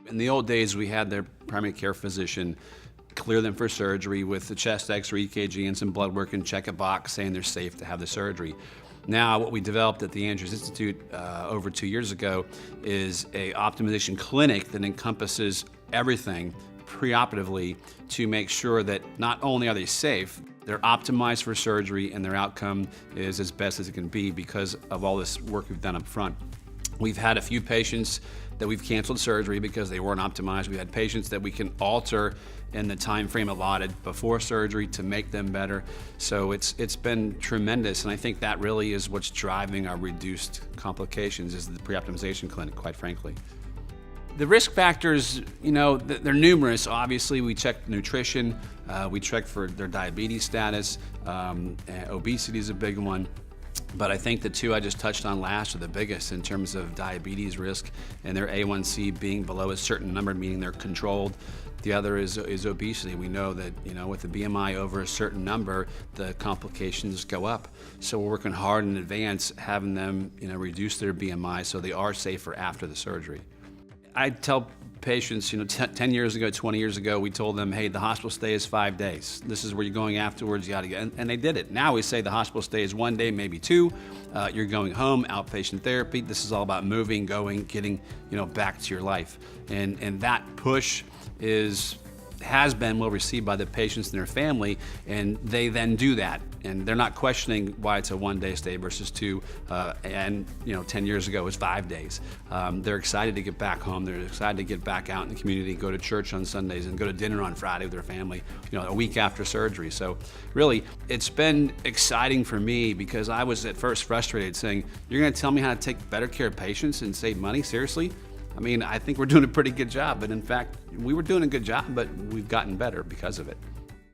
In the old days, we had their primary care physician clear them for surgery with the chest X-ray, EKG, and some blood work and check a box saying they're safe to have the surgery. Now, what we developed at the Andrews Institute over 2 years ago is a optimization clinic that encompasses everything preoperatively to make sure that not only are they safe, they're optimized for surgery and their outcome is as best as it can be because of all this work we've done up front. We've had a few patients that we've canceled surgery because they weren't optimized. We've had patients that we can alter in the time frame allotted before surgery to make them better. So it's been tremendous, and I think that really is what's driving our reduced complications is the pre-optimization clinic, quite frankly. The risk factors, they're numerous. Obviously, we check nutrition, we check for their diabetes status, obesity is a big one. But I think the two I just touched on last are the biggest in terms of diabetes risk and their A1C being below a certain number, meaning they're controlled. The other is obesity. We know that with the BMI over a certain number, the complications go up. So we're working hard in advance, having them reduce their BMI so they are safer after the surgery. I tell patients, 10 years ago, 20 years ago, we told them, hey, the hospital stay is 5 days. This is where you're going afterwards, yada, yada. And they did it. Now we say the hospital stay is 1 day, maybe 2. You're going home, outpatient therapy. This is all about moving, going, getting, back to your life. And that push has been well received by the patients and their family, and they then do that. And they're not questioning why it's a 1 day stay versus 2, and 10 years ago it was 5 days. They're excited to get back home. They're excited to get back out in the community, go to church on Sundays and go to dinner on Friday with their family, a week after surgery. So really, it's been exciting for me because I was at first frustrated saying, you're gonna tell me how to take better care of patients and save money? Seriously? I mean, I think we're doing a pretty good job, but in fact, we were doing a good job, but we've gotten better because of it.